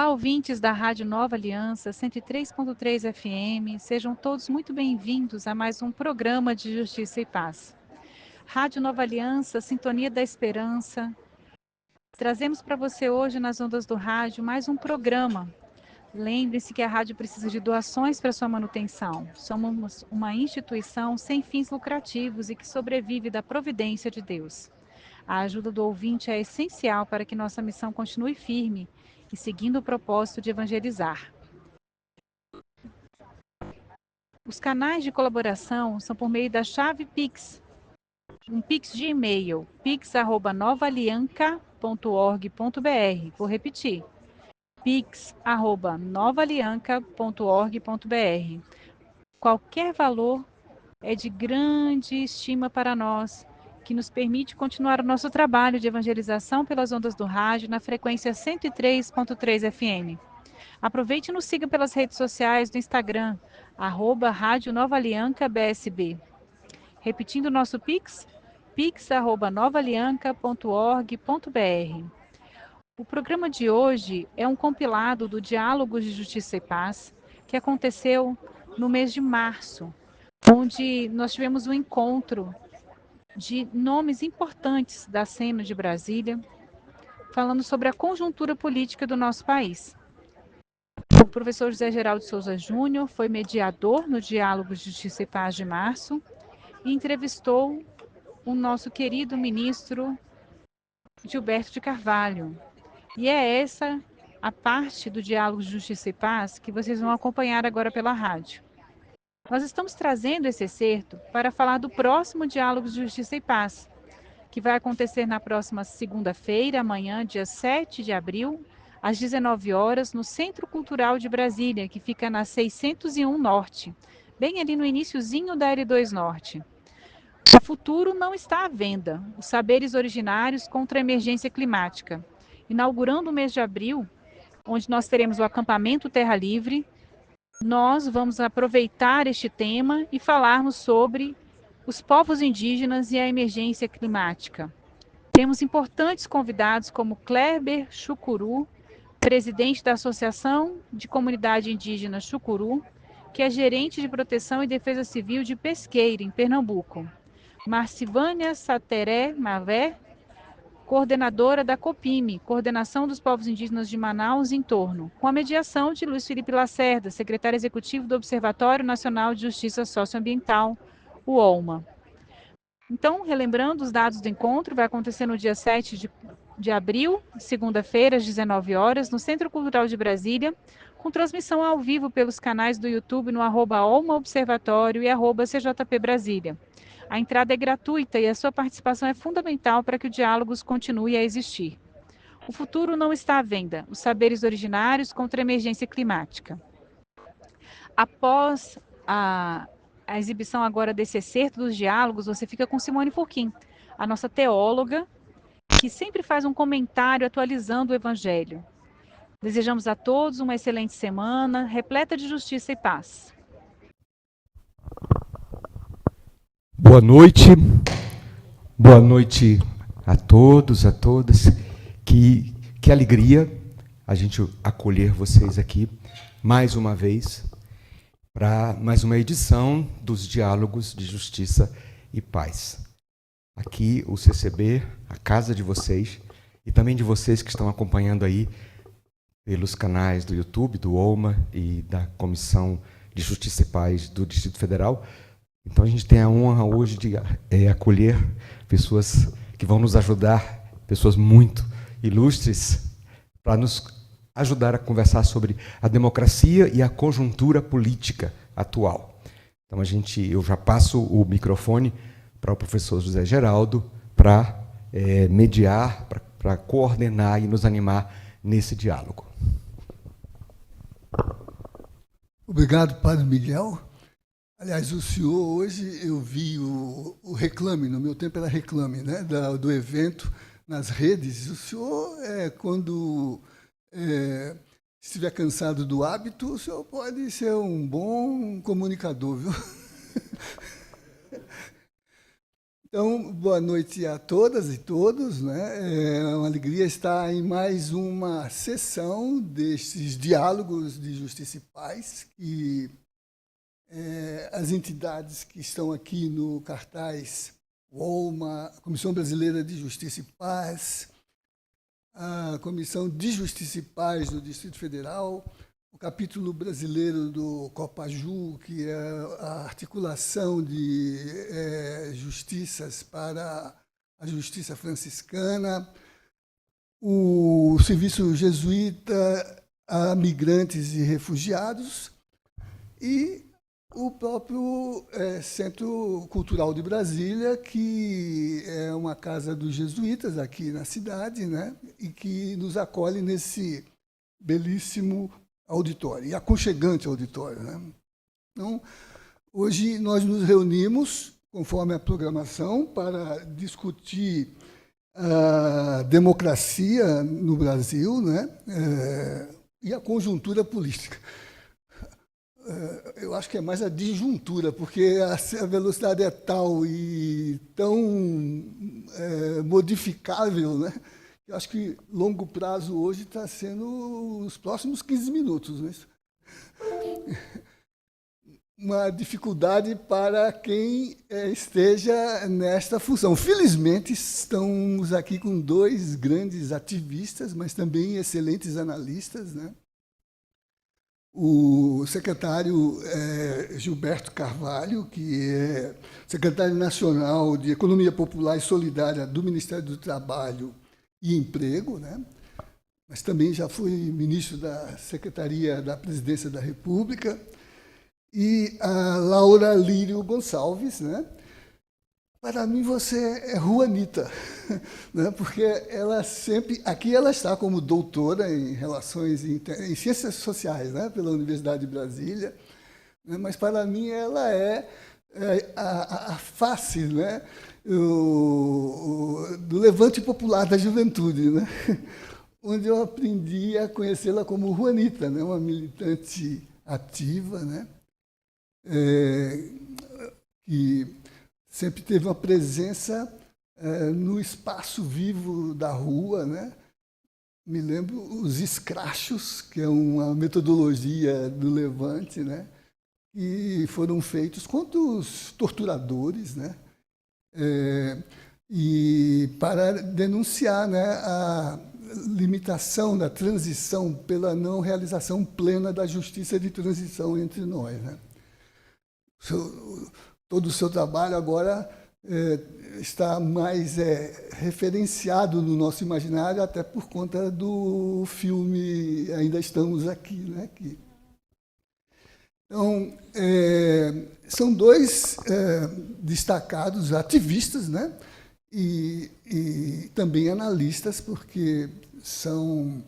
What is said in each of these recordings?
Olá, ouvintes da Rádio Nova Aliança 103.3 FM, sejam todos muito bem-vindos a mais um programa de Justiça e Paz. Rádio Nova Aliança, Sintonia da Esperança. Trazemos para você hoje, nas ondas do rádio, mais um programa. Lembre-se que a rádio precisa de doações para sua manutenção. Somos uma instituição sem fins lucrativos e que sobrevive da providência de Deus. A ajuda do ouvinte é essencial para que nossa missão continue firme e seguindo o propósito de evangelizar. Os canais de colaboração são por meio da chave Pix, um Pix de e-mail, pix@novaalianca.org.br. Vou repetir, pix@novaalianca.org.br. Qualquer valor é de grande estima para nós, que nos permite continuar o nosso trabalho de evangelização pelas ondas do rádio na frequência 103.3 FM. Aproveite e nos siga pelas redes sociais do Instagram, @Rádio Nova Alianca BSB. Repetindo o nosso Pix, pix@novaalianca.org.br. O programa de hoje é um compilado do Diálogos de Justiça e Paz, que aconteceu no mês de março, onde nós tivemos um encontro de nomes importantes da cena de Brasília, falando sobre a conjuntura política do nosso país. O professor José Geraldo Souza Júnior foi mediador no Diálogo de Justiça e Paz de março e entrevistou o nosso querido ministro Gilberto de Carvalho. E é essa a parte do Diálogo de Justiça e Paz que vocês vão acompanhar agora pela rádio. Nós estamos trazendo esse excerto para falar do próximo Diálogo de Justiça e Paz, que vai acontecer na próxima segunda-feira, amanhã, dia 7 de abril, às 19 horas, no Centro Cultural de Brasília, que fica na 601 Norte, bem ali no iniciozinho da L2 Norte. O futuro não está à venda. Os saberes originários contra a emergência climática. Inaugurando o mês de abril, onde nós teremos o acampamento Terra Livre, nós vamos aproveitar este tema e falarmos sobre os povos indígenas e a emergência climática. Temos importantes convidados como Kleber Chucuru, presidente da Associação de Comunidade Indígena Chucuru, que é gerente de proteção e defesa civil de Pesqueira, em Pernambuco. Marcivânia Sateré Mavé, coordenadora da COPIME, Coordenação dos Povos Indígenas de Manaus e entorno, com a mediação de Luiz Felipe Lacerda, secretário executivo do Observatório Nacional de Justiça Socioambiental, o OLMA. Então, relembrando os dados do encontro, vai acontecer no dia 7 de abril, segunda-feira, às 19 horas, no Centro Cultural de Brasília, com transmissão ao vivo pelos canais do YouTube no @Olma Observatório e @CJP Brasília. A entrada é gratuita e a sua participação é fundamental para que o Diálogos continue a existir. O futuro não está à venda. Os saberes originários contra a emergência climática. Após a exibição agora desse excerto dos diálogos, você fica com Simone Furquim, a nossa teóloga, que sempre faz um comentário atualizando o Evangelho. Desejamos a todos uma excelente semana, repleta de justiça e paz. Boa noite a todos, a todas. Que alegria a gente acolher vocês aqui mais uma vez para mais uma edição dos Diálogos de Justiça e Paz. Aqui o CCB, a casa de vocês e também de vocês que estão acompanhando aí pelos canais do YouTube, do OLMA e da Comissão de Justiça e Paz do Distrito Federal. Então, a gente tem a honra hoje de acolher pessoas que vão nos ajudar, pessoas muito ilustres, para nos ajudar a conversar sobre a democracia e a conjuntura política atual. Então, eu já passo o microfone para o professor José Geraldo para mediar, para coordenar e nos animar nesse diálogo. Obrigado, Padre Miguel. Aliás, o senhor, hoje eu vi o reclame, no meu tempo era reclame, né, do evento nas redes. O senhor, quando estiver cansado do hábito, o senhor pode ser um bom comunicador, viu? Então, boa noite a todas e todos, né? É uma alegria estar em mais uma sessão destes diálogos de Justiça e Paz, que as entidades que estão aqui no cartaz, o OLMA, a Comissão Brasileira de Justiça e Paz, a Comissão de Justiça e Paz do Distrito Federal, o capítulo brasileiro do Copaju, que é a articulação de justiças para a justiça franciscana, o Serviço Jesuíta a Migrantes e Refugiados e o próprio Centro Cultural de Brasília, que é uma casa dos jesuítas aqui na cidade, né, e que nos acolhe nesse belíssimo auditório, e aconchegante auditório, né? Então, hoje nós nos reunimos, conforme a programação, para discutir a democracia no Brasil, né? E a conjuntura política. Eu acho que é mais a disjuntura, porque a velocidade é tal e tão modificável, né? Eu acho que longo prazo hoje está sendo os próximos 15 minutos. Né? Uma dificuldade para quem esteja nesta função. Felizmente, estamos aqui com dois grandes ativistas, mas também excelentes analistas, né? O secretário Gilberto Carvalho, que é secretário nacional de Economia Popular e Solidária do Ministério do Trabalho e Emprego, né? Mas também já foi ministro da Secretaria da Presidência da República, e a Laura Lírio Gonçalves, né? Para mim, você é Juanita, né? Porque ela sempre... Aqui ela está como doutora em Relações em Ciências Sociais, né? Pela Universidade de Brasília, né? Mas, para mim, ela é a face, né? Do levante popular da juventude, né? Onde eu aprendi a conhecê-la como Juanita, né? Uma militante ativa, né? Que sempre teve uma presença no espaço vivo da rua, né? Me lembro os escrachos, que é uma metodologia do Levante, né? Que foram feitos contra os torturadores, né? E para denunciar, né, a limitação da transição pela não realização plena da justiça de transição entre nós, né? Todo o seu trabalho agora está mais referenciado no nosso imaginário, até por conta do filme Ainda Estamos Aqui, né? Então, são dois destacados ativistas, né? E também analistas, porque são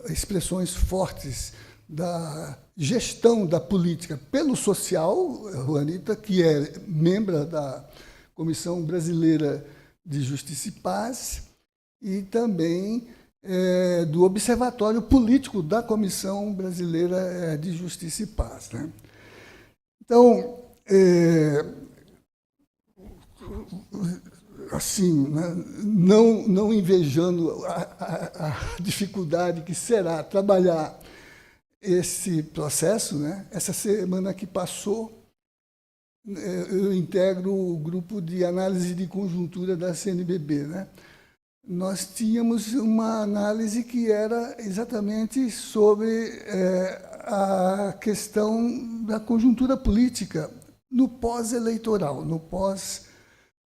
expressões fortes da gestão da política pelo social. Juanita, que é membro da Comissão Brasileira de Justiça e Paz, e também do Observatório Político da Comissão Brasileira de Justiça e Paz, né? Então, assim, né, não invejando a dificuldade que será trabalhar esse processo, né? Essa semana que passou, eu integro o grupo de análise de conjuntura da CNBB, né? Nós tínhamos uma análise que era exatamente sobre a questão da conjuntura política no pós-eleitoral,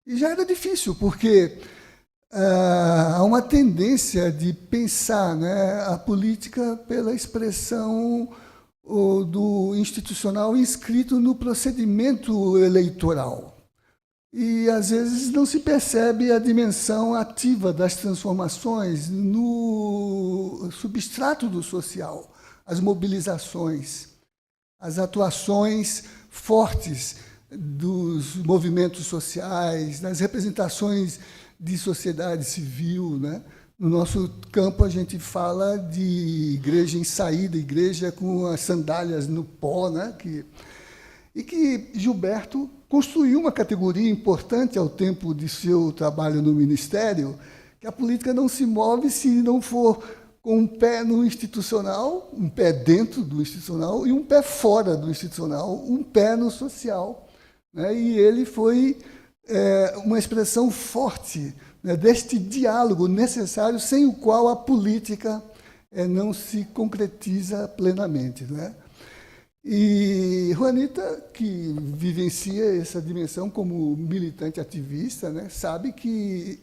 E já era difícil, porque há uma tendência de pensar, né, a política pela expressão do institucional inscrito no procedimento eleitoral. E, às vezes, não se percebe a dimensão ativa das transformações no substrato do social, as mobilizações, as atuações fortes dos movimentos sociais, das representações de sociedade civil, né? No nosso campo, a gente fala de igreja em saída, igreja com as sandálias no pó, né? E que Gilberto construiu uma categoria importante ao tempo de seu trabalho no Ministério, que a política não se move se não for com um pé no institucional, um pé dentro do institucional e um pé fora do institucional, um pé no social. Né? E ele foi uma expressão forte, né, deste diálogo necessário, sem o qual a política não se concretiza plenamente. Né? E Juanita, que vivencia essa dimensão como militante ativista, né, sabe que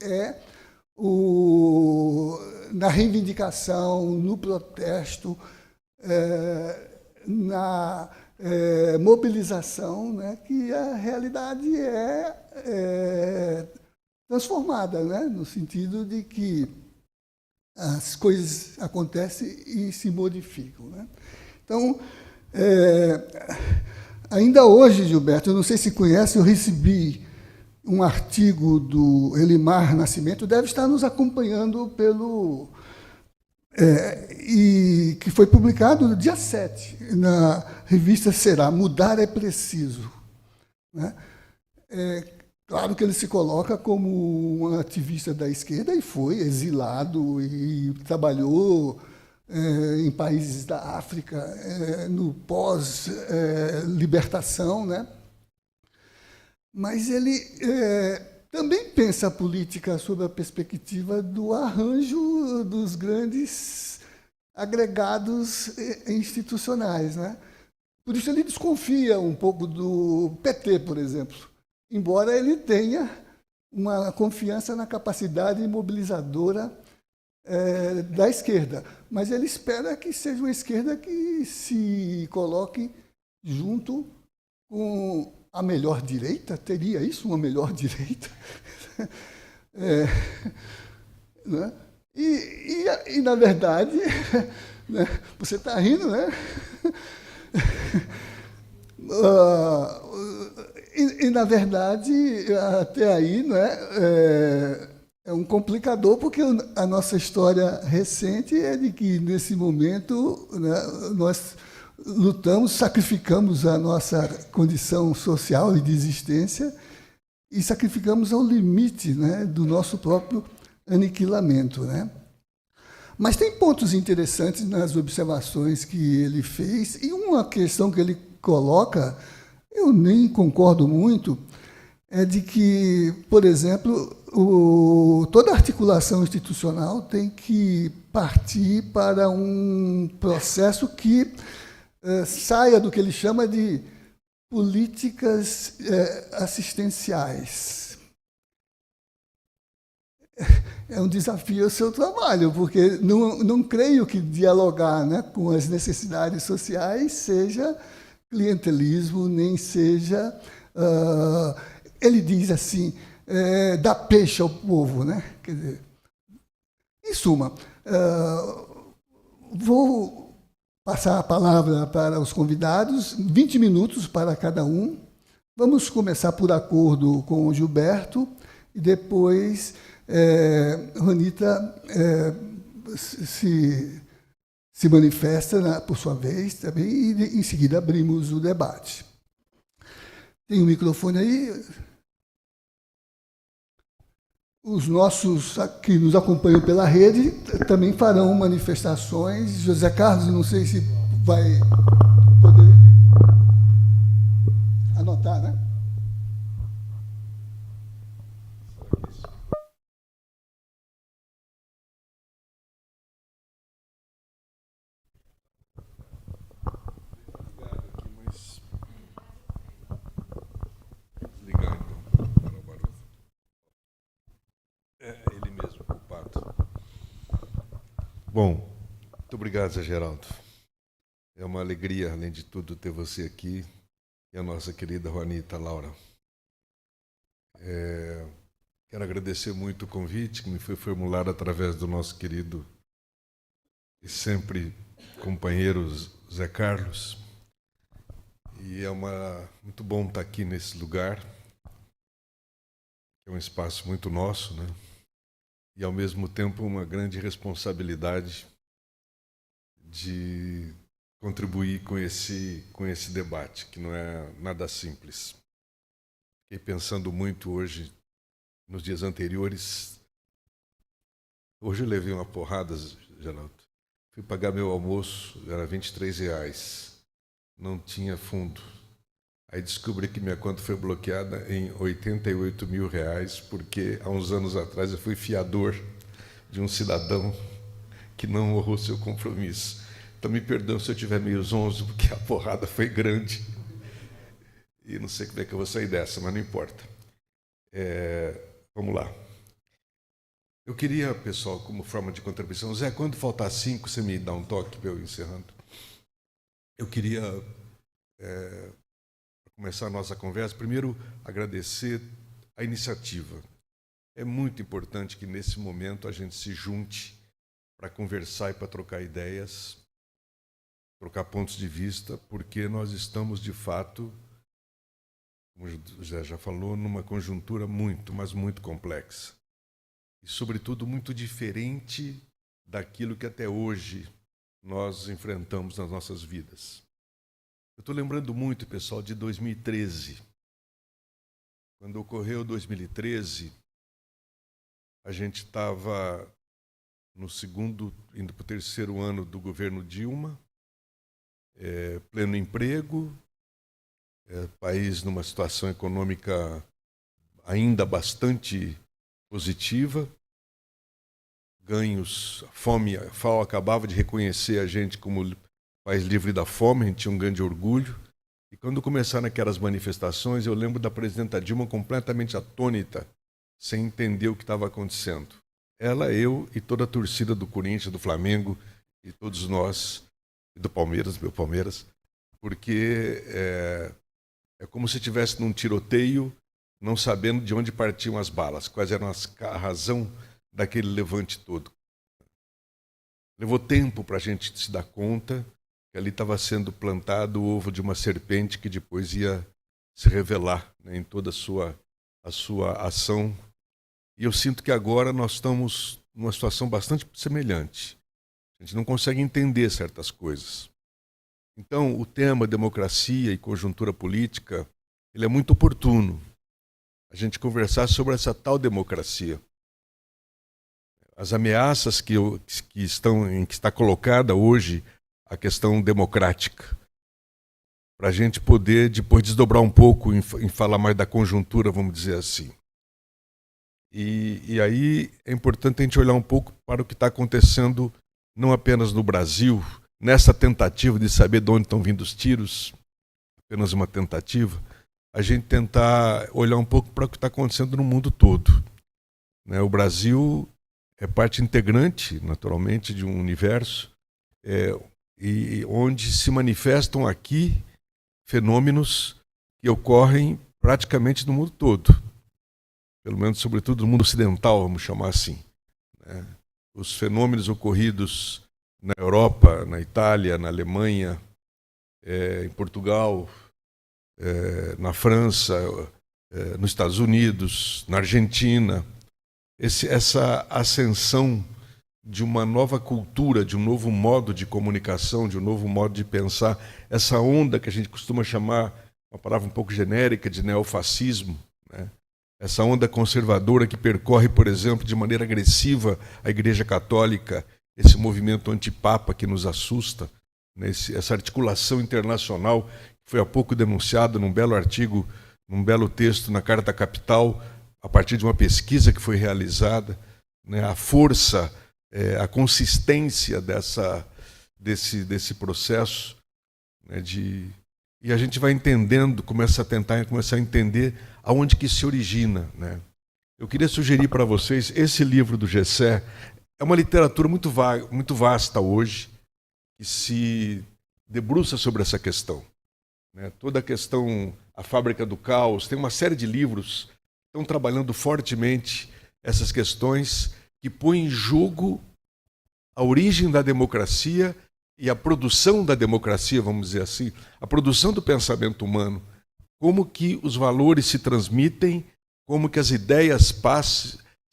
na reivindicação, no protesto, na mobilização, né, que a realidade é transformada, né, no sentido de que as coisas acontecem e se modificam. Né? Então, ainda hoje, Gilberto, eu não sei se conhece, eu recebi um artigo do Elimar Nascimento, deve estar nos acompanhando e que foi publicado no dia 7, na revista Será, Mudar é Preciso. Né? Claro que ele se coloca como um ativista da esquerda e foi exilado e trabalhou em países da África, no pós-libertação, né? Mas ele também pensa a política sob a perspectiva do arranjo dos grandes agregados institucionais. Né? Por isso ele desconfia um pouco do PT, por exemplo, embora ele tenha uma confiança na capacidade mobilizadora da esquerda. Mas ele espera que seja uma esquerda que se coloque junto com a melhor direita. Teria isso, uma melhor direita? Né? E, na verdade, né? Você está rindo, né? Na verdade, até aí, né, é um complicador, porque a nossa história recente é de que, nesse momento, né, nós lutamos, sacrificamos a nossa condição social e de existência e sacrificamos ao limite, né, do nosso próprio aniquilamento. Né? Mas tem pontos interessantes nas observações que ele fez, e uma questão que ele coloca, eu nem concordo muito, é de que, por exemplo, toda articulação institucional tem que partir para um processo que saia do que ele chama de políticas assistenciais. É um desafio ao seu trabalho, porque não creio que dialogar, né, com as necessidades sociais seja clientelismo, nem seja... ele diz assim, dar peixe ao povo. Né? Quer dizer, em suma, vou passar a palavra para os convidados, 20 minutos para cada um. Vamos começar por acordo com o Gilberto, e depois Juanita se manifesta, por sua vez, também, e em seguida abrimos o debate. Tem um microfone aí. Os nossos que nos acompanham pela rede também farão manifestações. José Carlos, não sei se vai poder anotar, né? Bom, muito obrigado, Zé Geraldo. É uma alegria, além de tudo, ter você aqui e a nossa querida Juanita Laura. Quero agradecer muito o convite que me foi formulado através do nosso querido e sempre companheiro Zé Carlos. E é muito bom estar aqui nesse lugar. É um espaço muito nosso, né? E, ao mesmo tempo, uma grande responsabilidade de contribuir com esse debate, que não é nada simples. Fiquei pensando muito hoje, nos dias anteriores. Hoje eu levei uma porrada, Geraldo. Fui pagar meu almoço, era R$ 23. Não tinha fundo. Aí descobri que minha conta foi bloqueada em R$ 88 mil, porque há uns anos atrás eu fui fiador de um cidadão que não honrou seu compromisso. Então me perdoe se eu tiver meio zonzo, porque a porrada foi grande. E não sei como é que eu vou sair dessa, mas não importa. Vamos lá. Eu queria, pessoal, como forma de contribuição, Zé, quando faltar 5, você me dá um toque para eu ir encerrando. Eu queria, para começar a nossa conversa, primeiro agradecer a iniciativa. É muito importante que, nesse momento, a gente se junte para conversar e para trocar ideias, trocar pontos de vista, porque nós estamos, de fato, como o Zé já falou, numa conjuntura muito, mas muito complexa. E, sobretudo, muito diferente daquilo que até hoje nós enfrentamos nas nossas vidas. Eu estou lembrando muito, pessoal, de 2013. Quando ocorreu 2013, a gente estava no segundo, indo para o terceiro ano do governo Dilma, pleno emprego, país numa situação econômica ainda bastante positiva, ganhos, a FAO acabava de reconhecer a gente como país livre da fome, a gente tinha um grande orgulho. E quando começaram aquelas manifestações, eu lembro da presidenta Dilma completamente atônita, sem entender o que estava acontecendo. Ela, eu e toda a torcida do Corinthians, do Flamengo, e todos nós, e do Palmeiras, meu Palmeiras, porque é como se estivesse num tiroteio, não sabendo de onde partiam as balas, quais eram a razão daquele levante todo. Levou tempo para a gente se dar conta que ali estava sendo plantado o ovo de uma serpente que depois ia se revelar, né, em toda a sua ação. E eu sinto que agora nós estamos numa situação bastante semelhante. A gente não consegue entender certas coisas. Então, o tema democracia e conjuntura política, ele é muito oportuno. A gente conversar sobre essa tal democracia. As ameaças que está colocada hoje a questão democrática. Para a gente poder depois desdobrar um pouco em falar mais da conjuntura, vamos dizer assim. E aí é importante a gente olhar um pouco para o que está acontecendo não apenas no Brasil, nessa tentativa de saber de onde estão vindo os tiros, apenas uma tentativa, a gente tentar olhar um pouco para o que está acontecendo no mundo todo. Né? O Brasil é parte integrante, naturalmente, de um universo e onde se manifestam aqui fenômenos que ocorrem praticamente no mundo todo. Pelo menos, sobretudo, no mundo ocidental, vamos chamar assim. Né? Os fenômenos ocorridos na Europa, na Itália, na Alemanha, em Portugal, na França, nos Estados Unidos, na Argentina, essa ascensão de uma nova cultura, de um novo modo de comunicação, de um novo modo de pensar, essa onda que a gente costuma chamar, uma palavra um pouco genérica, de neofascismo, né? Essa onda conservadora que percorre, por exemplo, de maneira agressiva a Igreja Católica, esse movimento antipapa que nos assusta, né? Essa articulação internacional que foi há pouco denunciada num belo artigo, num belo texto na Carta Capital, a partir de uma pesquisa que foi realizada, né? A força, a consistência desse processo, né? E a gente vai entendendo, começar a entender aonde que se origina, né? Eu queria sugerir para vocês esse livro do Gessé. É uma literatura muito vasta hoje, que se debruça sobre essa questão, né? Toda a questão, a Fábrica do Caos, tem uma série de livros que estão trabalhando fortemente essas questões que põem em jogo a origem da democracia e a produção da democracia, vamos dizer assim, a produção do pensamento humano, como que os valores se transmitem, como que as ideias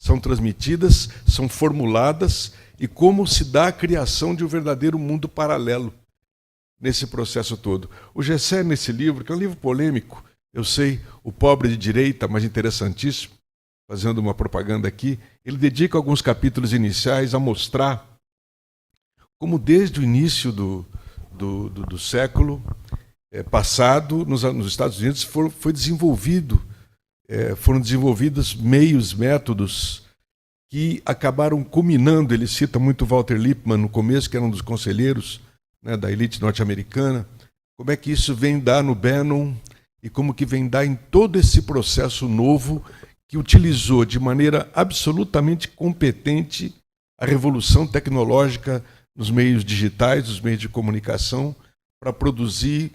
são transmitidas, são formuladas e como se dá a criação de um verdadeiro mundo paralelo nesse processo todo. O Gessé, nesse livro, que é um livro polêmico, Eu sei, o Pobre de Direita, mas interessantíssimo, fazendo uma propaganda aqui, ele dedica alguns capítulos iniciais a mostrar como desde o início do século passado, nos Estados Unidos, foram desenvolvidos meios, métodos que acabaram culminando. Ele cita muito Walter Lippmann no começo, que era um dos conselheiros, né, da elite norte-americana, como é que isso vem dar no Bannon e como que vem dar em todo esse processo novo que utilizou de maneira absolutamente competente a revolução tecnológica nos meios digitais, nos meios de comunicação, para produzir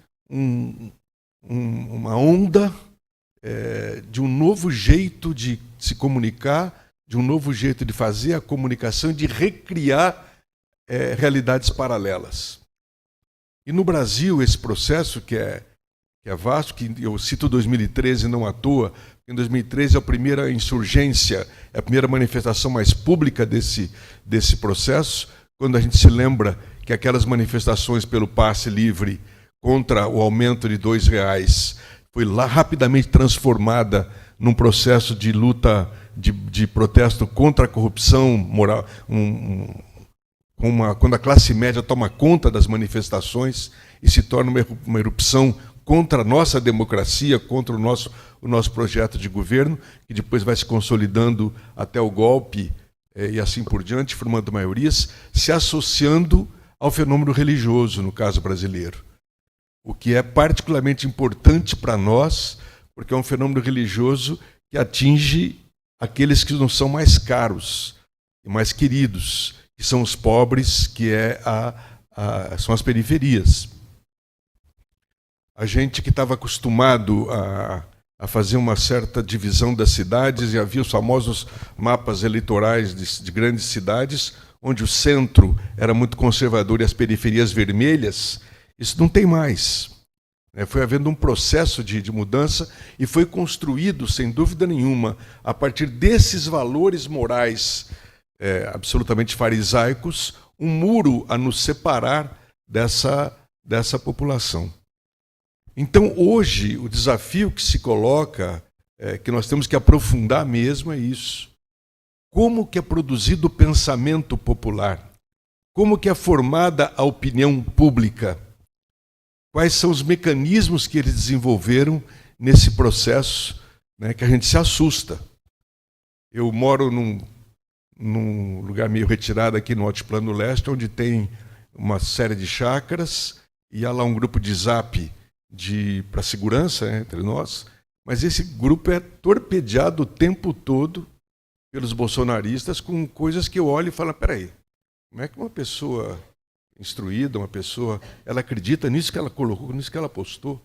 uma onda de um novo jeito de se comunicar, de um novo jeito de fazer a comunicação, de recriar realidades paralelas. E no Brasil, esse processo que é vasto, que eu cito 2013 não à toa, em 2013 é a primeira insurgência, é a primeira manifestação mais pública desse processo, quando a gente se lembra que aquelas manifestações pelo passe livre contra o aumento de R$2 foi lá rapidamente transformada num processo de luta, de protesto contra a corrupção moral, quando a classe média toma conta das manifestações e se torna uma erupção contra a nossa democracia, contra o nosso projeto de governo, que depois vai se consolidando até o golpe e assim por diante, formando maiorias, se associando ao fenômeno religioso, no caso brasileiro. O que é particularmente importante para nós, porque é um fenômeno religioso que atinge aqueles que nos são mais caros e mais queridos, que são os pobres, que são as periferias. A gente que estava acostumado a fazer uma certa divisão das cidades, e havia os famosos mapas eleitorais de grandes cidades, onde o centro era muito conservador e as periferias vermelhas, isso não tem mais. Foi havendo um processo de mudança e foi construído, sem dúvida nenhuma, a partir desses valores morais absolutamente farisaicos, um muro a nos separar dessa população. Então, hoje, o desafio que se coloca, que nós temos que aprofundar mesmo, é isso. Como que é produzido o pensamento popular? Como que é formada a opinião pública? Quais são os mecanismos que eles desenvolveram nesse processo, né, que a gente se assusta? Eu moro num lugar meio retirado aqui no Altiplano Leste, onde tem uma série de chácaras, e há lá um grupo de zap para segurança entre nós, mas esse grupo é torpedeado o tempo todo pelos bolsonaristas com coisas que eu olho e falo, peraí, como é que uma pessoa instruída, ela acredita nisso que ela colocou, nisso que ela postou?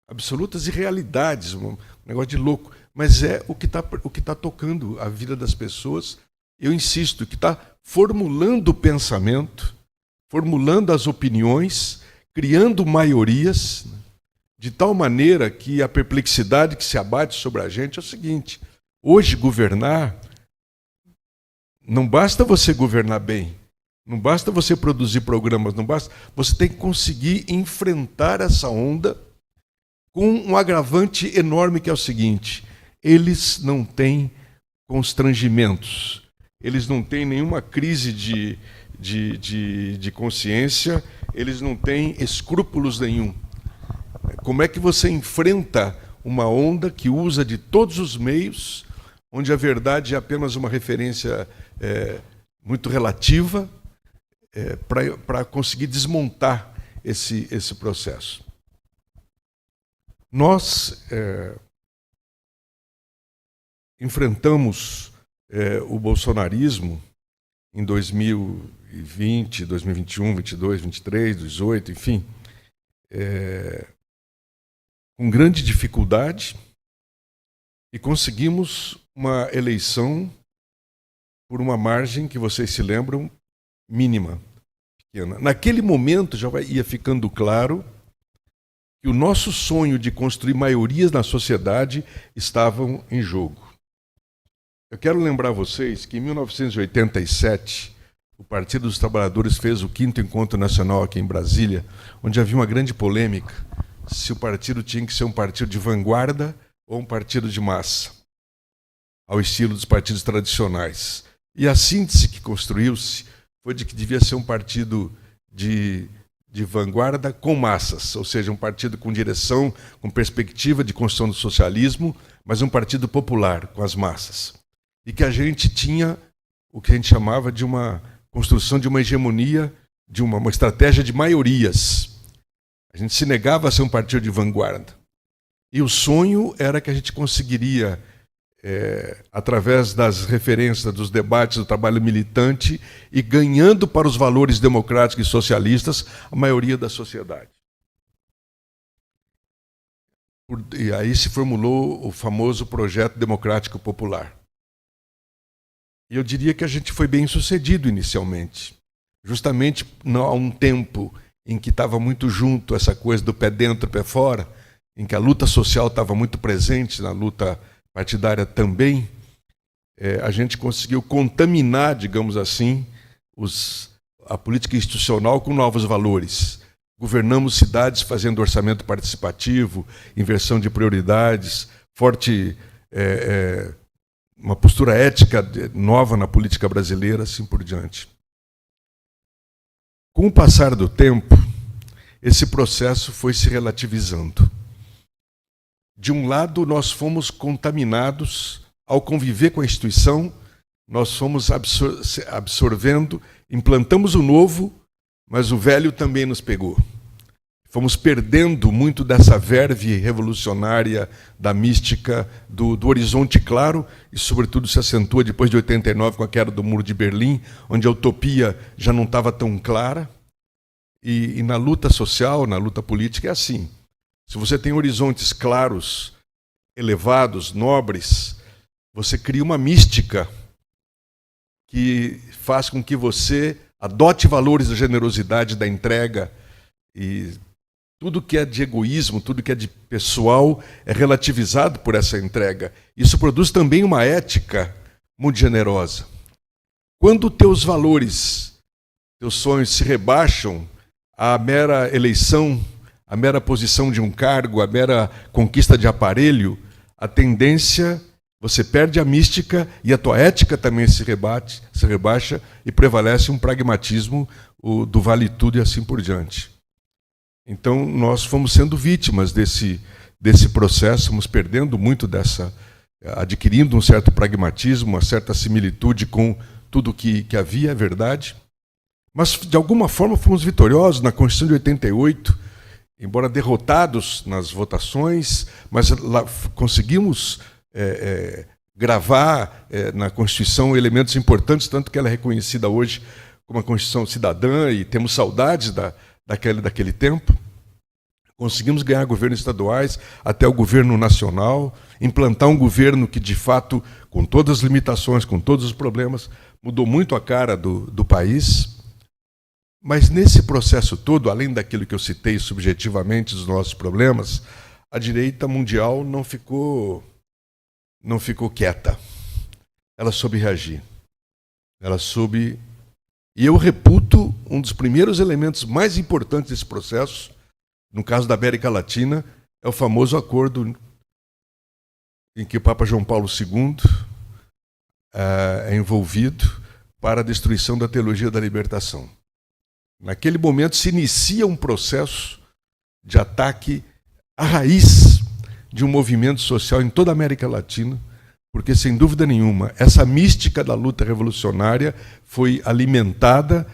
Absolutas irrealidades, um negócio de louco, mas é o que tá tocando a vida das pessoas, eu insisto, que está formulando o pensamento, formulando as opiniões, criando maiorias, de tal maneira que a perplexidade que se abate sobre a gente é o seguinte: hoje governar, não basta você governar bem, não basta você produzir programas, não basta, você tem que conseguir enfrentar essa onda com um agravante enorme, que é o seguinte: eles não têm constrangimentos, eles não têm nenhuma crise de consciência, eles não têm escrúpulos nenhum. Como é que você enfrenta uma onda que usa de todos os meios, onde a verdade é apenas uma referência muito relativa, para conseguir desmontar esse processo? Nós enfrentamos o bolsonarismo em 2020, 2021, 22, 23, 18, enfim, com grande dificuldade, e conseguimos uma eleição por uma margem que vocês se lembram, mínima, pequena. Naquele momento já ia ficando claro que o nosso sonho de construir maiorias na sociedade estavam em jogo. Eu quero lembrar vocês que em 1987, o Partido dos Trabalhadores fez o 5º Encontro Nacional aqui em Brasília, onde havia uma grande polêmica se o partido tinha que ser um partido de vanguarda ou um partido de massa, ao estilo dos partidos tradicionais. E a síntese que construiu-se foi de que devia ser um partido de vanguarda com massas, ou seja, um partido com direção, com perspectiva de construção do socialismo, mas um partido popular, com as massas. E que a gente tinha o que a gente chamava de uma construção de uma hegemonia, de uma estratégia de maiorias. A gente se negava a ser um partido de vanguarda. E o sonho era que a gente conseguiria, através das referências, dos debates, do trabalho militante, e ganhando para os valores democráticos e socialistas a maioria da sociedade. E aí se formulou o famoso Projeto Democrático Popular. E eu diria que a gente foi bem sucedido inicialmente. Justamente há um tempo em que estava muito junto essa coisa do pé dentro, pé fora, em que a luta social estava muito presente, na luta partidária também, a gente conseguiu contaminar, digamos assim, a política institucional com novos valores. Governamos cidades fazendo orçamento participativo, inversão de prioridades, forte uma postura ética nova na política brasileira, assim por diante. Com o passar do tempo, esse processo foi se relativizando. De um lado, nós fomos contaminados ao conviver com a instituição, nós fomos absorvendo, implantamos o novo, mas o velho também nos pegou. Fomos perdendo muito dessa verve revolucionária, da mística, do horizonte claro, e sobretudo se acentua depois de 89 com a queda do Muro de Berlim, onde a utopia já não estava tão clara. E na luta social, na luta política, é assim. Se você tem horizontes claros, elevados, nobres, você cria uma mística que faz com que você adote valores da generosidade, da entrega, e tudo que é de egoísmo, tudo que é de pessoal é relativizado por essa entrega. Isso produz também uma ética muito generosa. Quando teus valores, teus sonhos se rebaixam à mera eleição, à mera posição de um cargo, à mera conquista de aparelho, a tendência, você perde a mística e a tua ética também se rebaixa e prevalece um pragmatismo do vale tudo e assim por diante. Então, nós fomos sendo vítimas desse processo, fomos perdendo muito adquirindo um certo pragmatismo, uma certa similitude com tudo que havia, é verdade. Mas, de alguma forma, fomos vitoriosos na Constituição de 88, embora derrotados nas votações, mas lá conseguimos gravar na Constituição elementos importantes, tanto que ela é reconhecida hoje como a Constituição cidadã, e temos saudades daquele tempo. Conseguimos ganhar governos estaduais até o governo nacional, implantar um governo que, de fato, com todas as limitações, com todos os problemas, mudou muito a cara do país. Mas nesse processo todo, além daquilo que eu citei subjetivamente dos nossos problemas, a direita mundial não ficou quieta. Ela soube reagir. Ela soube... E eu reputo um dos primeiros elementos mais importantes desse processo, no caso da América Latina, é o famoso acordo em que o Papa João Paulo II é envolvido para a destruição da teologia da libertação. Naquele momento se inicia um processo de ataque à raiz de um movimento social em toda a América Latina, porque, sem dúvida nenhuma, essa mística da luta revolucionária foi alimentada,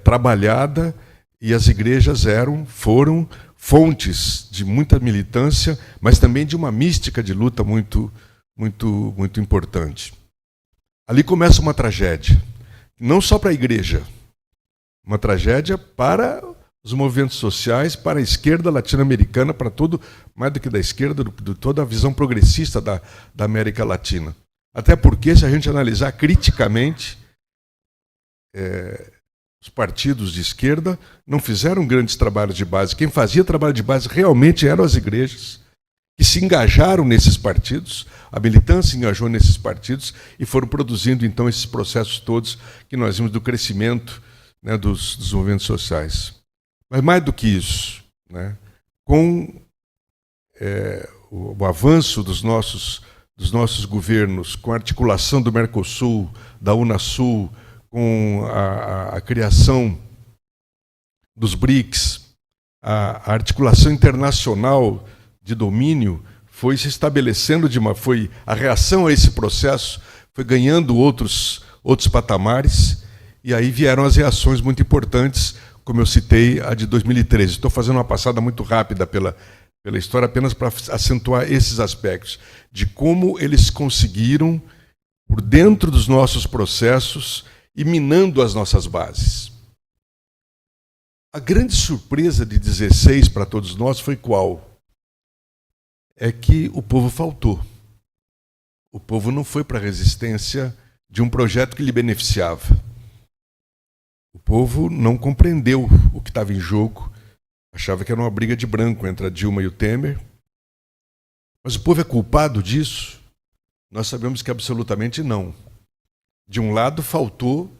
trabalhada, e as igrejas foram fontes de muita militância, mas também de uma mística de luta muito, muito, muito importante. Ali começa uma tragédia, não só para a igreja, uma tragédia para os movimentos sociais, para a esquerda latino-americana, para todo, mais do que da esquerda, de toda a visão progressista da América Latina. Até porque, se a gente analisar criticamente, os partidos de esquerda não fizeram grandes trabalhos de base. Quem fazia trabalho de base realmente eram as igrejas, que se engajaram nesses partidos, a militância se engajou nesses partidos e foram produzindo, então, esses processos todos que nós vimos do crescimento, né, dos movimentos sociais. Mas mais do que isso, né, com o avanço dos nossos governos, com a articulação do Mercosul, da Unasul, com a criação dos BRICS, a articulação internacional de domínio foi se estabelecendo, a reação a esse processo foi ganhando outros patamares, e aí vieram as reações muito importantes, como eu citei, a de 2013. Estou fazendo uma passada muito rápida pela história, apenas para acentuar esses aspectos, de como eles conseguiram, por dentro dos nossos processos, e minando as nossas bases. A grande surpresa de 16 para todos nós foi qual? É que o povo faltou. O povo não foi para a resistência de um projeto que lhe beneficiava. O povo não compreendeu o que estava em jogo, achava que era uma briga de branco entre a Dilma e o Temer. Mas o povo é culpado disso? Nós sabemos que absolutamente não. De um lado, faltou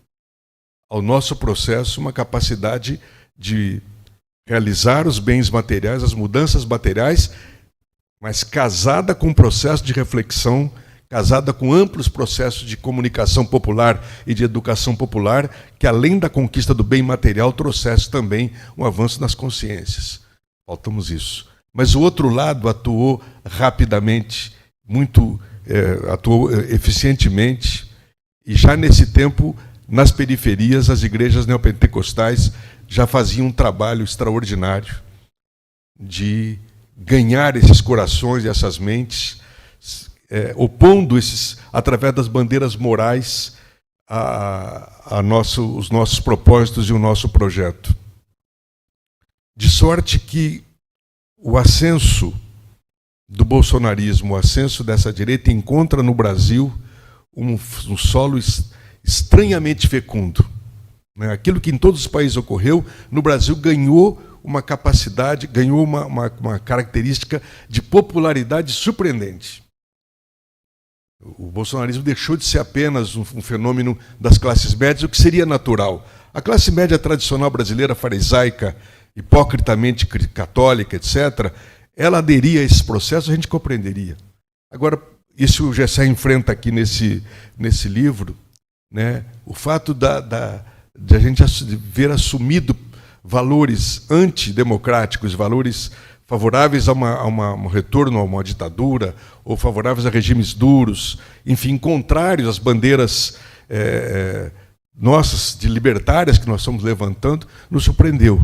ao nosso processo uma capacidade de realizar os bens materiais, as mudanças materiais, mas casada com um processo de reflexão, casada com amplos processos de comunicação popular e de educação popular, que além da conquista do bem material, trouxesse também um avanço nas consciências. Faltamos isso. Mas o outro lado atuou rapidamente, atuou eficientemente, e já nesse tempo, nas periferias, as igrejas neopentecostais já faziam um trabalho extraordinário de ganhar esses corações e essas mentes, opondo através das bandeiras morais, os nossos propósitos e o nosso projeto. De sorte que o ascenso do bolsonarismo, o ascenso dessa direita, encontra no Brasil um solo estranhamente fecundo. Aquilo que em todos os países ocorreu, no Brasil ganhou uma capacidade, ganhou uma característica de popularidade surpreendente. O bolsonarismo deixou de ser apenas um fenômeno das classes médias, o que seria natural. A classe média tradicional brasileira, farisaica, hipocritamente católica, etc., ela aderia a esse processo, a gente compreenderia. Agora, isso o Gessé enfrenta aqui nesse livro, né? O fato de a gente ver assumido valores antidemocráticos, valores favoráveis a um retorno a uma ditadura, ou favoráveis a regimes duros, enfim, contrários às bandeiras nossas, de libertárias que nós estamos levantando, nos surpreendeu.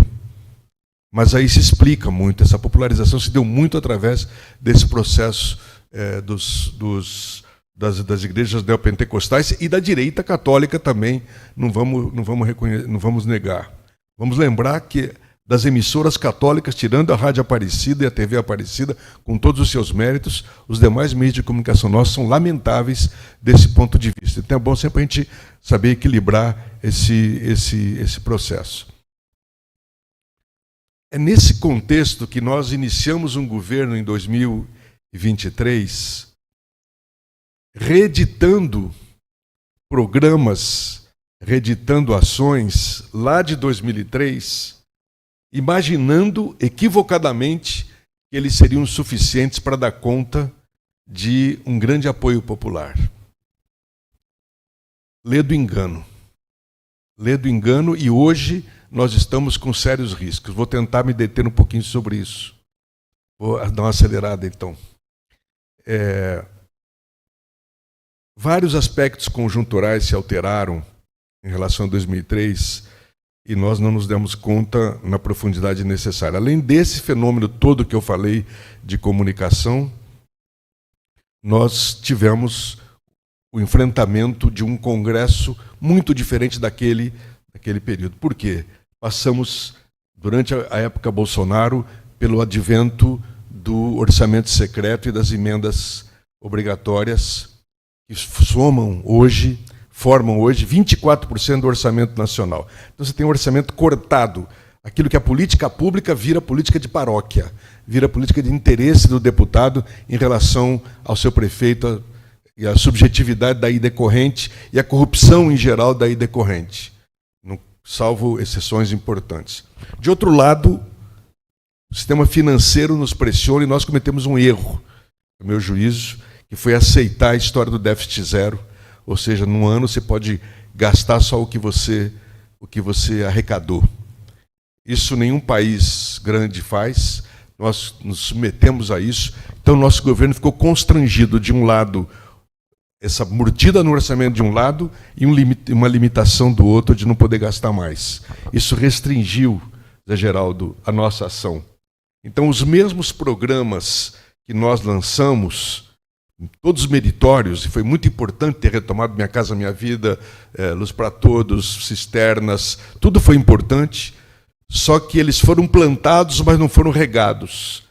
Mas aí se explica muito, essa popularização se deu muito através desse processo das igrejas neopentecostais e da direita católica também, não vamos negar. Vamos lembrar que das emissoras católicas, tirando a Rádio Aparecida e a TV Aparecida, com todos os seus méritos, os demais meios de comunicação nossos são lamentáveis desse ponto de vista. Então é bom sempre a gente saber equilibrar esse processo. É nesse contexto que nós iniciamos um governo em 2023, reeditando programas, reeditando ações lá de 2003, imaginando equivocadamente que eles seriam suficientes para dar conta de um grande apoio popular. Lê do engano. Lê do engano, e hoje nós estamos com sérios riscos. Vou tentar me deter um pouquinho sobre isso. Vou dar uma acelerada, então. Vários aspectos conjunturais se alteraram em relação a 2003 e nós não nos demos conta na profundidade necessária. Além desse fenômeno todo que eu falei de comunicação, nós tivemos o enfrentamento de um congresso muito diferente daquele período. Por quê? Passamos, durante a época Bolsonaro, pelo advento do orçamento secreto e das emendas obrigatórias, que formam hoje 24% do orçamento nacional. Então você tem um orçamento cortado. Aquilo que é política pública vira política de paróquia, vira política de interesse do deputado em relação ao seu prefeito e a subjetividade daí decorrente e a corrupção em geral daí decorrente, salvo exceções importantes. De outro lado, O sistema financeiro nos pressiona e nós cometemos um erro, no meu juízo, que foi aceitar a história do déficit zero, ou seja, num ano você pode gastar só o que você arrecadou. Isso nenhum país grande faz, nós nos submetemos a isso, então nosso governo ficou constrangido, de um lado, essa mordida no orçamento de um lado e uma limitação do outro de não poder gastar mais. Isso restringiu, Zé Geraldo, a nossa ação. Então, os mesmos programas que nós lançamos, todos meritórios, e foi muito importante ter retomado Minha Casa Minha Vida, Luz para Todos, cisternas, tudo foi importante, só que eles foram plantados, mas não foram regados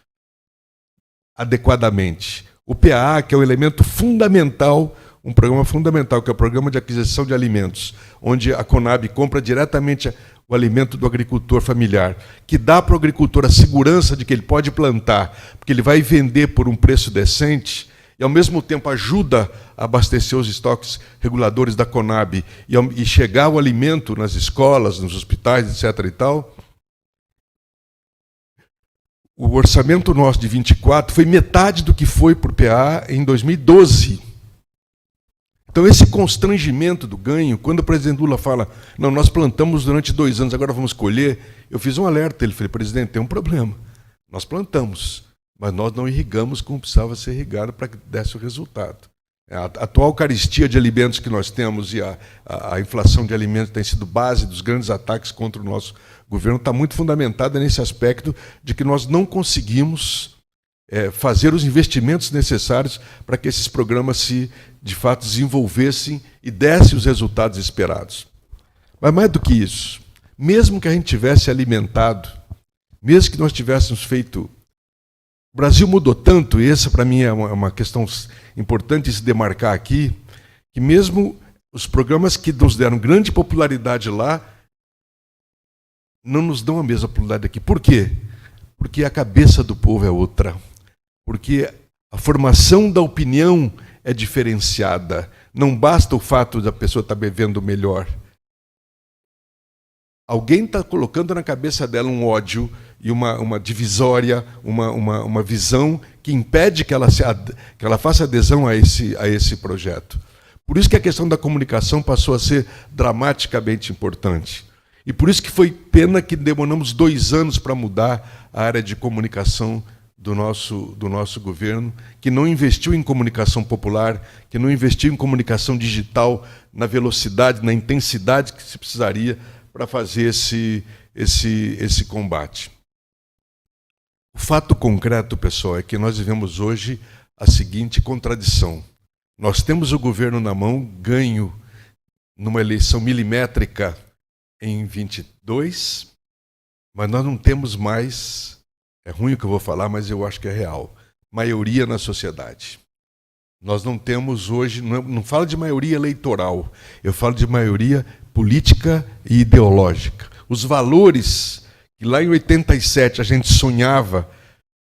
adequadamente. O PAA, que é um elemento fundamental, um programa fundamental, que é o Programa de Aquisição de Alimentos, onde a Conab compra diretamente o alimento do agricultor familiar, que dá para o agricultor a segurança de que ele pode plantar, porque ele vai vender por um preço decente, e ao mesmo tempo ajuda a abastecer os estoques reguladores da Conab e chegar o alimento nas escolas, nos hospitais, etc. e tal. O orçamento nosso de 24 foi metade do que foi para o PA em 2012. Então, esse constrangimento do ganho, quando o presidente Lula fala, não, nós plantamos durante 2 anos, agora vamos colher, eu fiz um alerta, ele falou, presidente, tem um problema, nós plantamos, mas nós não irrigamos como precisava ser irrigado para que desse o resultado. A atual carestia de alimentos que nós temos e a inflação de alimentos tem sido base dos grandes ataques contra o nosso governo, está muito fundamentada nesse aspecto de que nós não conseguimos fazer os investimentos necessários para que esses programas se, de fato, desenvolvessem e dessem os resultados esperados. Mas mais do que isso, mesmo que a gente tivesse alimentado, mesmo que nós tivéssemos feito... O Brasil mudou tanto, e essa para mim é uma questão importante se demarcar aqui, que mesmo os programas que nos deram grande popularidade lá, não nos dão a mesma popularidade aqui. Por quê? Porque a cabeça do povo é outra. Porque a formação da opinião é diferenciada. Não basta o fato da pessoa estar bebendo melhor. Alguém está colocando na cabeça dela um ódio e uma divisória, uma visão que impede que ela faça adesão a esse projeto. Por isso que a questão da comunicação passou a ser dramaticamente importante. E por isso que foi pena que demoramos 2 anos para mudar a área de comunicação do nosso governo, que não investiu em comunicação popular, que não investiu em comunicação digital na velocidade, na intensidade que se precisaria para fazer esse combate. O fato concreto, pessoal, é que nós vivemos hoje a seguinte contradição. Nós temos o governo na mão, ganho numa eleição milimétrica em 22, mas nós não temos mais, é ruim o que eu vou falar, mas eu acho que é real, maioria na sociedade. Nós não temos hoje, não falo de maioria eleitoral, eu falo de maioria política e ideológica. Os valores que lá em 87 a gente sonhava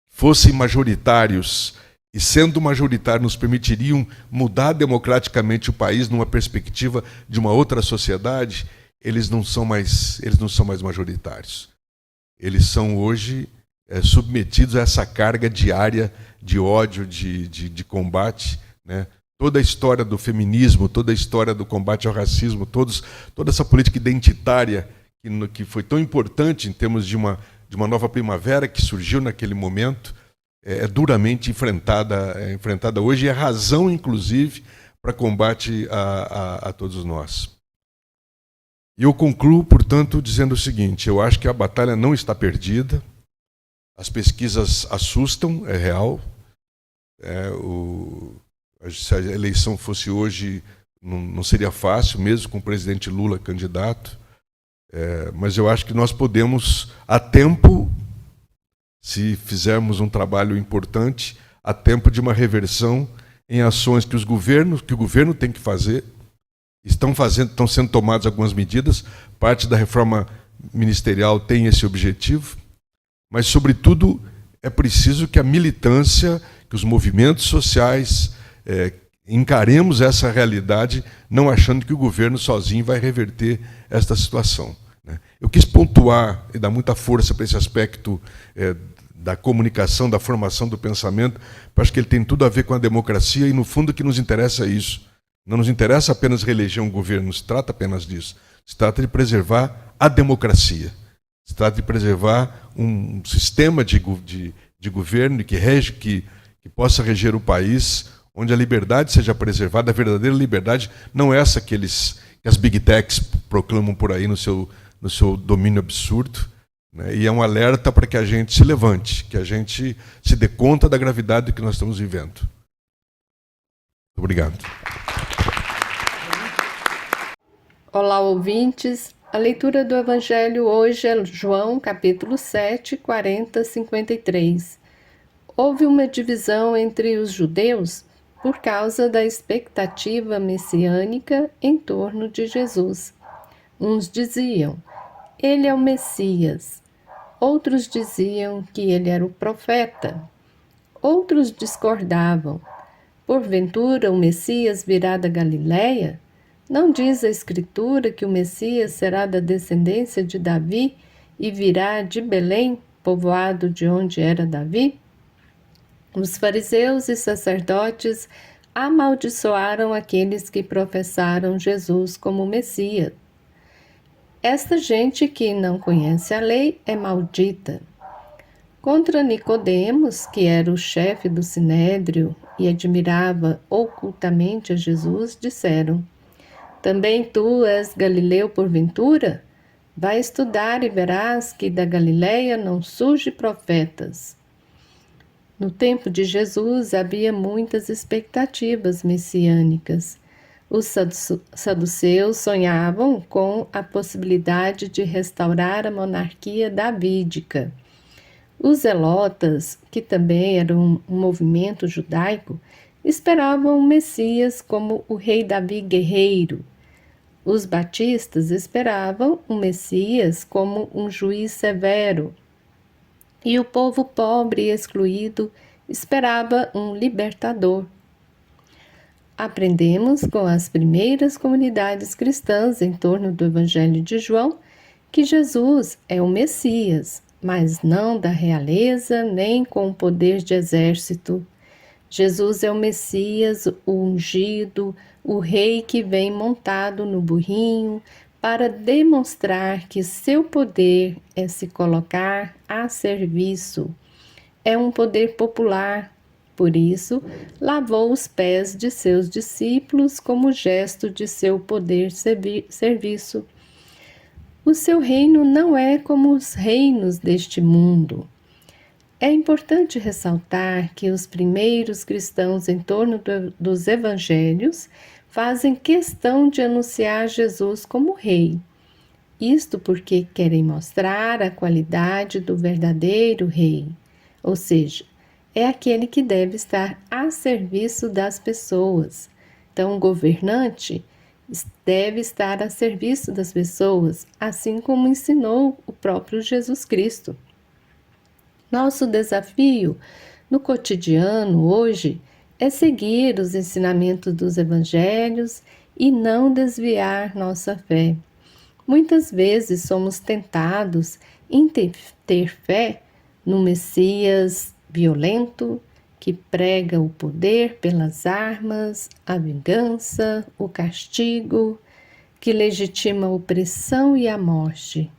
fossem majoritários, e sendo majoritários nos permitiriam mudar democraticamente o país numa perspectiva de uma outra sociedade, eles não são mais majoritários. Eles são hoje submetidos a essa carga diária de ódio, de combate, né? Toda a história do feminismo, toda a história do combate ao racismo, toda essa política identitária que foi tão importante em termos de uma nova primavera que surgiu naquele momento, é duramente enfrentada hoje e é razão, inclusive, para combate a todos nós. E eu concluo, portanto, dizendo o seguinte, eu acho que a batalha não está perdida, as pesquisas assustam, é real, se a eleição fosse hoje, não seria fácil, mesmo com o presidente Lula candidato, mas eu acho que nós podemos, a tempo, se fizermos um trabalho importante, a tempo de uma reversão em ações que o governo tem que fazer, estão sendo tomadas algumas medidas, parte da reforma ministerial tem esse objetivo, mas, sobretudo, é preciso que a militância, que os movimentos sociais encaremos essa realidade, não achando que o governo sozinho vai reverter esta situação, né? Eu quis pontuar e dar muita força para esse aspecto da comunicação, da formação do pensamento. Eu acho que ele tem tudo a ver com a democracia e, no fundo, o que nos interessa é isso. Não nos interessa apenas religião, governo, não se trata apenas disso. Se trata de preservar a democracia. Se trata de preservar um sistema de governo que possa reger o país, onde a liberdade seja preservada. A verdadeira liberdade não é essa que as big techs proclamam por aí no seu domínio absurdo, né? E é um alerta para que a gente se levante, que a gente se dê conta da gravidade do que nós estamos vivendo. Obrigado. Olá, ouvintes. A leitura do Evangelho hoje é João, capítulo 7, 40, 53. Houve uma divisão entre os judeus por causa da expectativa messiânica em torno de Jesus. Uns diziam, ele é o Messias. Outros diziam que ele era o profeta. Outros discordavam. Porventura o Messias virá da Galiléia? Não diz a Escritura que o Messias será da descendência de Davi e virá de Belém, povoado de onde era Davi? Os fariseus e sacerdotes amaldiçoaram aqueles que professaram Jesus como Messias. Esta gente que não conhece a lei é maldita. Contra Nicodemos, que era o chefe do sinédrio e admirava ocultamente a Jesus, disseram: também tu és galileu porventura? Vai estudar e verás que da Galileia não surge profetas. No tempo de Jesus havia muitas expectativas messiânicas. Os saduceus sonhavam com a possibilidade de restaurar a monarquia davídica. Os zelotas, que também eram um movimento judaico, esperavam o Messias como o rei Davi guerreiro. Os batistas esperavam o Messias como um juiz severo. E o povo pobre e excluído esperava um libertador. Aprendemos com as primeiras comunidades cristãs em torno do Evangelho de João que Jesus é o Messias, mas não da realeza nem com o poder de exército. Jesus é o Messias, o ungido, o rei que vem montado no burrinho para demonstrar que seu poder é se colocar a serviço. É um poder popular, por isso, lavou os pés de seus discípulos como gesto de seu poder serviço. O seu reino não é como os reinos deste mundo. É importante ressaltar que os primeiros cristãos em torno dos evangelhos fazem questão de anunciar Jesus como rei. Isto porque querem mostrar a qualidade do verdadeiro rei, ou seja, é aquele que deve estar a serviço das pessoas. Então, o governante deve estar a serviço das pessoas, assim como ensinou o próprio Jesus Cristo. Nosso desafio no cotidiano hoje é seguir os ensinamentos dos evangelhos e não desviar nossa fé. Muitas vezes somos tentados em ter fé no Messias violento, que prega o poder pelas armas, a vingança, o castigo, que legitima a opressão e a morte.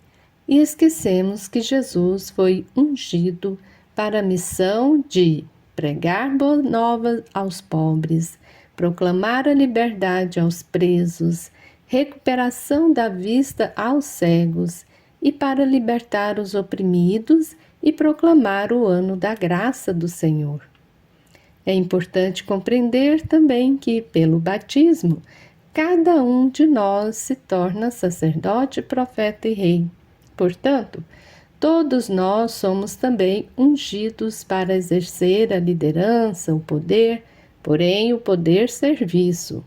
E esquecemos que Jesus foi ungido para a missão de pregar boa nova aos pobres, proclamar a liberdade aos presos, recuperação da vista aos cegos e para libertar os oprimidos e proclamar o ano da graça do Senhor. É importante compreender também que, pelo batismo, cada um de nós se torna sacerdote, profeta e rei. Portanto, todos nós somos também ungidos para exercer a liderança, o poder, porém o poder serviço.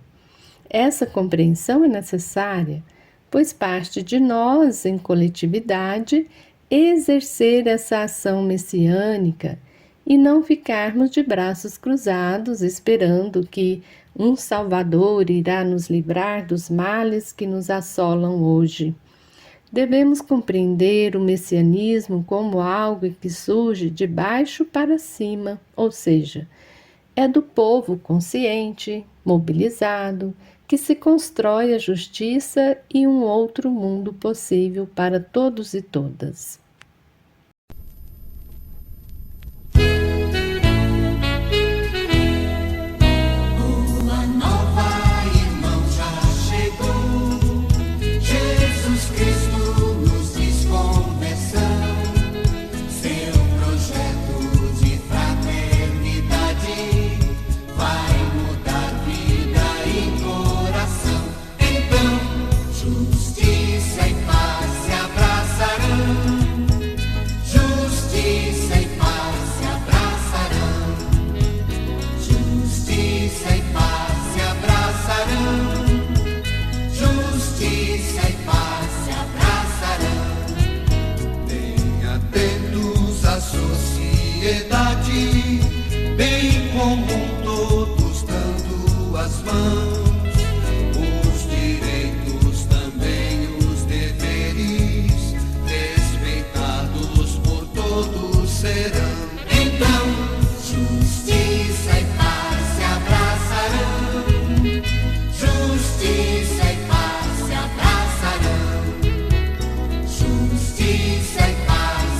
Essa compreensão é necessária, pois parte de nós, em coletividade, exercer essa ação messiânica e não ficarmos de braços cruzados esperando que um Salvador irá nos livrar dos males que nos assolam hoje. Devemos compreender o messianismo como algo que surge de baixo para cima, ou seja, é do povo consciente, mobilizado, que se constrói a justiça e um outro mundo possível para todos e todas. Bem comum, todos dando as mãos, os direitos também os deveres, respeitados por todos serão. Então, justiça e paz se abraçarão, justiça e paz se abraçarão, justiça e paz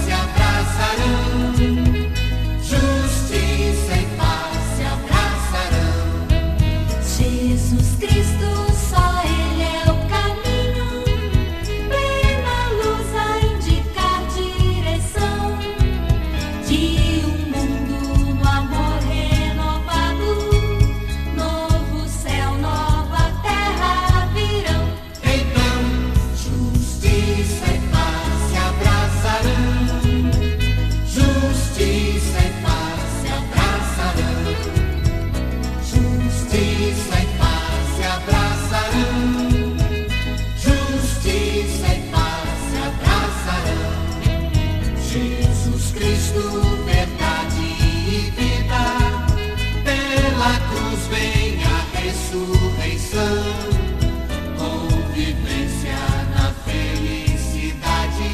se abraçarão. Jesus Cristo, só Ele é o caminho, plena luz a indicar direção de um mundo no amor renovado, novo céu, nova terra virão. Então, justiça e paz se abraçarão, justiça e paz se abraçarão, justiça e paz se abraçarão, justiça e paz se abraçarão. Jesus Cristo, verdade e vida, pela cruz vem a ressurreição, convivência na felicidade,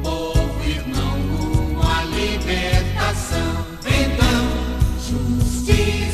povo irmão rumo à libertação. Então, justiça